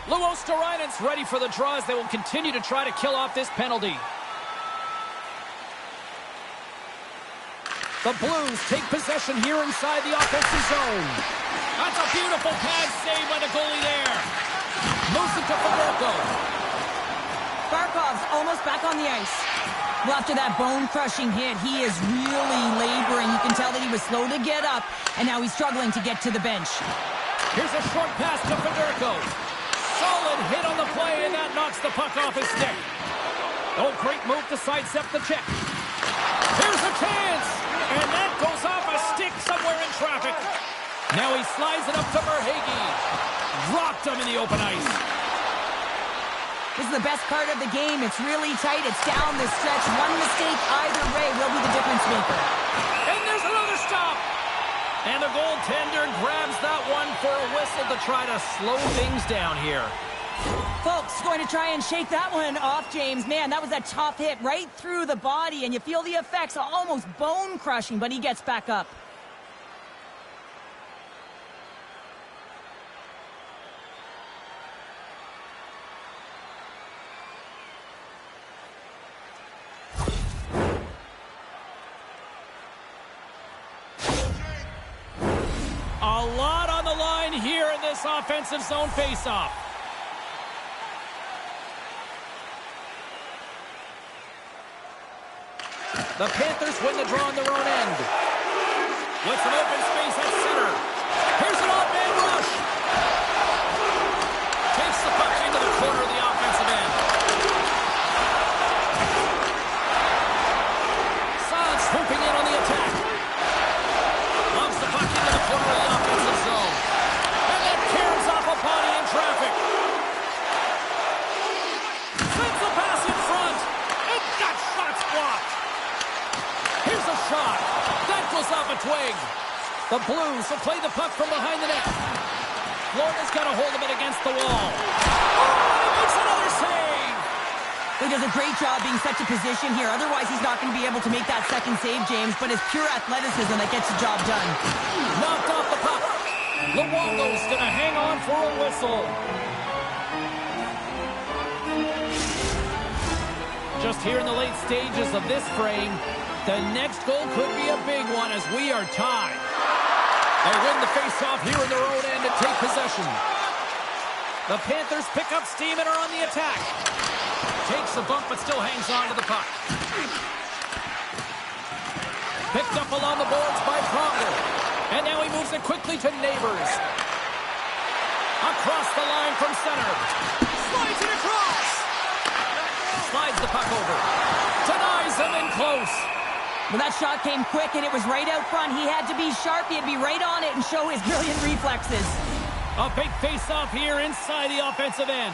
Luostarinen ready for the draw as they will continue to try to kill off this penalty. The Blues take possession here inside the offensive zone. That's a beautiful pad save by the goalie there. Moves it to Fedorko. Barkov's almost back on the ice. Well, after that bone-crushing hit, he is really laboring. You can tell that he was slow to get up, and now he's struggling to get to the bench. Here's a short pass to Fedorko. Solid hit on the play, and that knocks the puck off his stick. Oh, great move to sidestep the check. Here's a chance, and that goes off a stick somewhere in traffic. Now he slides it up to Verhaeghe. Dropped him in the open ice. This is the best part of the game. It's really tight. It's down the stretch. One mistake either way will be the difference maker. And there's another stop. And the goaltender grabs that one for a whistle to try to slow things down here. Folks, going to try and shake that one off, James. Man, that was a tough hit right through the body, and you feel the effects, almost bone-crushing, but he gets back up. A lot on the line here in this offensive zone faceoff. The Panthers win the draw on their own end. With some open space at center. Here's an off-man rush. Takes the puck into the corner of the offensive end. Saad swooping in on the attack. Loves the puck into the corner of the offensive zone. And then tears off a body in traffic. Sends the pass in front. And that shot's blocked. Here's a shot. That goes off a twig. The Blues will play the puck from behind the net. Florida's got a hold of it against the wall. Oh, and he makes another save. He does a great job being such a position here. Otherwise, he's not going to be able to make that second save, James. But it's pure athleticism that gets the job done. Knocked off the puck. Luongo's going to hang on for a whistle. Just here in the late stages of this frame, the next goal could be a big one as we are tied. They win the faceoff here in their own end and take possession. The Panthers pick up steam and are on the attack. Takes a bump but still hangs on to the puck. Picked up along the boards by Pronger. And now he moves it quickly to Neighbors. Across the line from center. Slides it across. Slides the puck over. Denies him in close. Well, that shot came quick, and it was right out front. He had to be sharp. He had to be right on it and show his brilliant reflexes. A big face-off here inside the offensive end.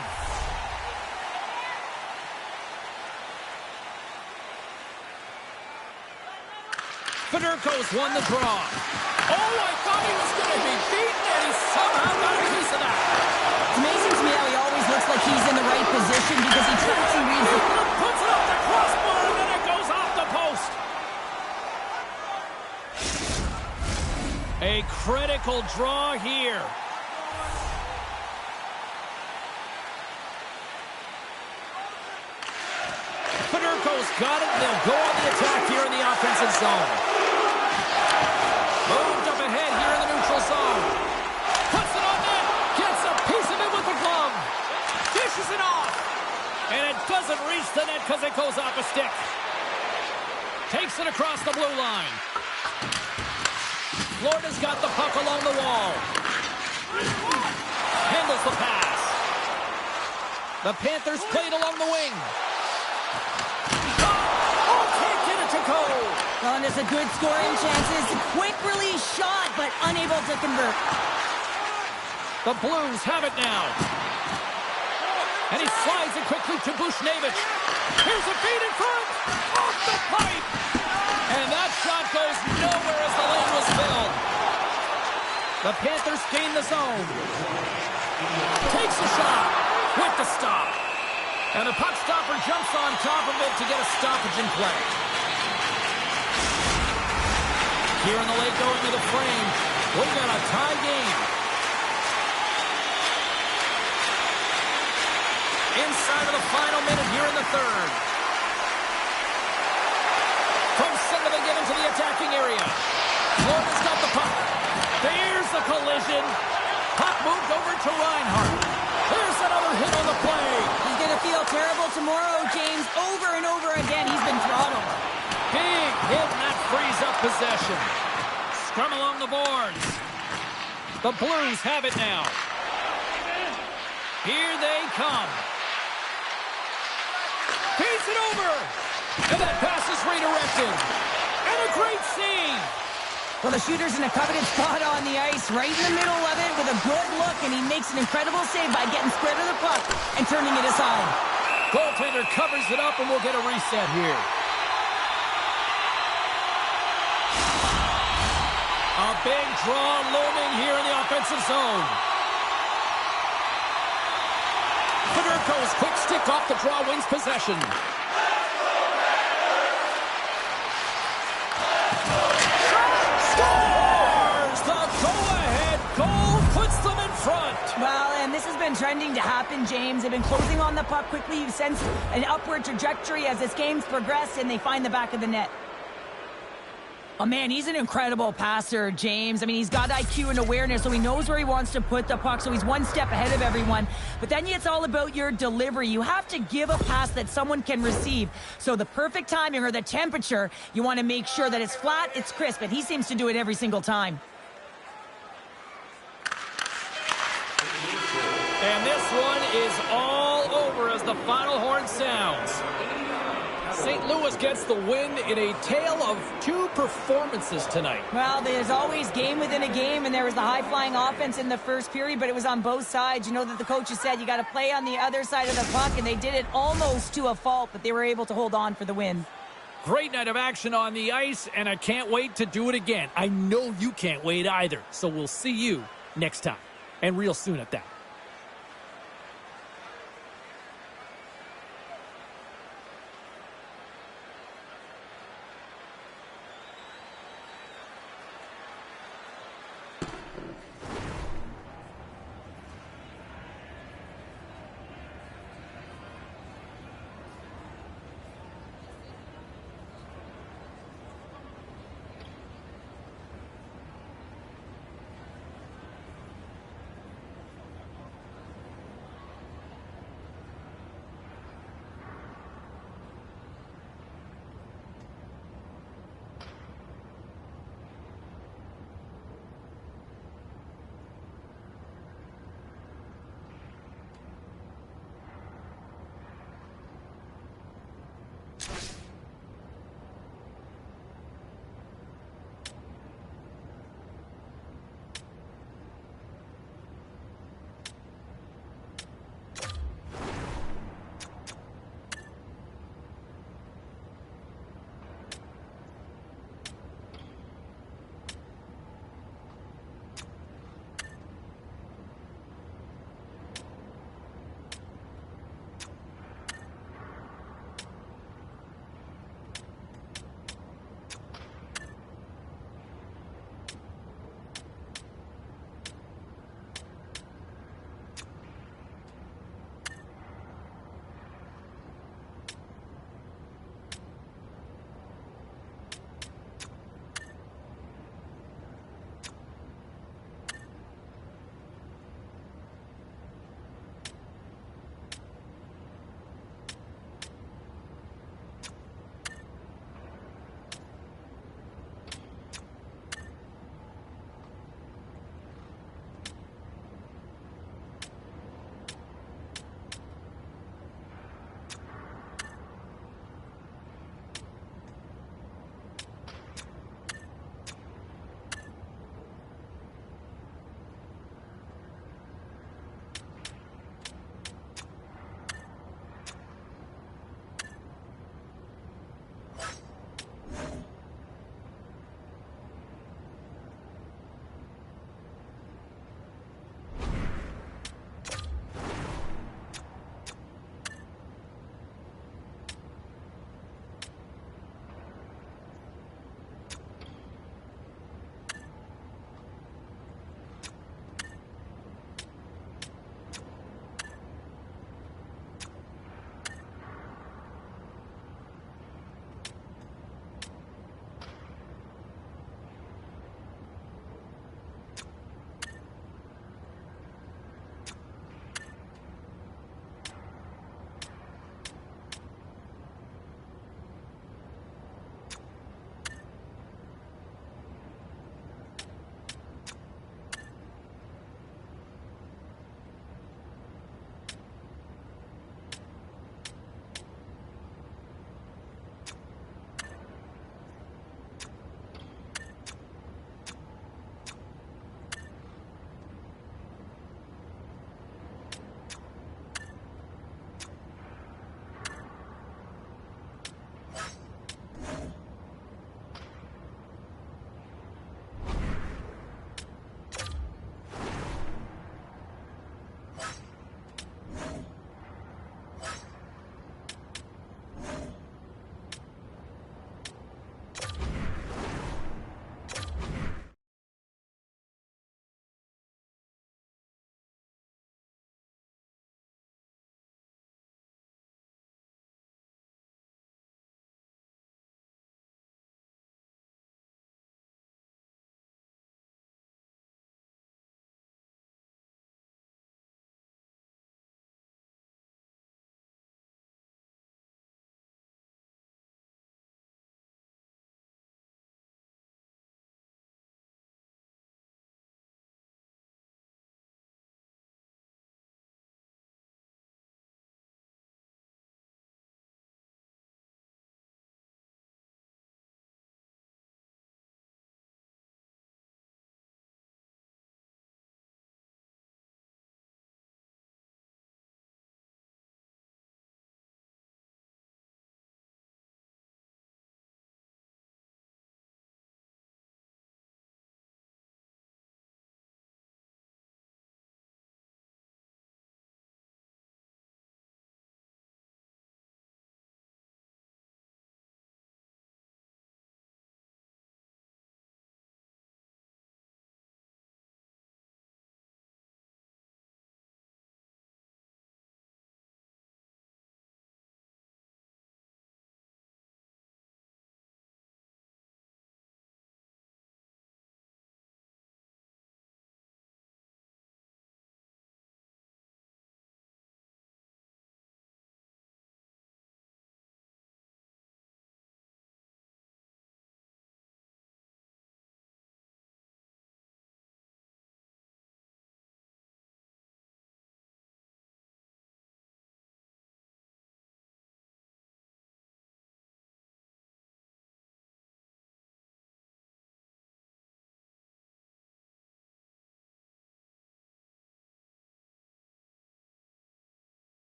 Fedorko's won the draw. Oh, I thought he was going to be beaten, and he somehow got a piece of that. It's amazing to me how he always looks like he's in the right position because he tracks and reads the... Puts it off the crossbar, and then it goes off the post. A critical draw here. Fedorko's got it. They'll go on the attack here in the offensive zone. Moved up ahead. here in the neutral zone. Puts it on net. Gets a piece of it with the glove. Dishes it off. And it doesn't reach the net because it goes off a stick. Takes it across the blue line. Florida's got the puck along the wall. Handles the pass. The Panthers played along the wing. Oh, can't get it to go. Well, and it's a good scoring chances. Quick release shot, but unable to convert. The Blues have it now. And he slides it quickly to Bushnevich. Here's a feed in front. Off the pipe. And that shot goes nowhere as the lane was filled. The Panthers gain the zone. Takes a shot with the stop. And the puck stopper jumps on top of it to get a stoppage in play. Here in the late going to the frame. We've got a tie game. Inside of the final minute here in the third. From center they get into the attacking area. Florida's got the puck. There's the collision. Puck moved over to Reinhart. There's another hit on the play. He's going to feel terrible tomorrow, James. Over and over again, he's been throttled. Big hit, and that frees up possession. Scrum along the boards. The Blues have it now. Here they come. Feeds it over. And that pass is redirected. And a great save. Well, the shooter's in a coveted spot on the ice, right in the middle of it with a good look, and he makes an incredible save by getting square to the puck and turning it aside. Goaltender covers it up, and we'll get a reset here. A big draw looming here in the offensive zone. Fedorko's quick stick off the draw wins possession. Scores! The go-ahead goal puts them in front. Well, and this has been trending to happen, James. They've been closing on the puck quickly. You've sensed an upward trajectory as this game's progressed, and they find the back of the net. Oh, man, he's an incredible passer, James. I mean, he's got IQ and awareness, so he knows where he wants to put the puck, so he's one step ahead of everyone. But then it's all about your delivery. You have to give a pass that someone can receive. So the perfect timing or the temperature, you want to make sure that it's flat, it's crisp, and he seems to do it every single time. And this one is all over as the final horn sounds. St. Louis gets the win in a tale of two performances tonight. Well, there's always game within a game, and there was the high-flying offense in the first period, but it was on both sides. You know that the coaches said you got to play on the other side of the puck, and they did it almost to a fault, but they were able to hold on for the win. Great night of action on the ice, and I can't wait to do it again. I know you can't wait either, so we'll see you next time, and real soon at that.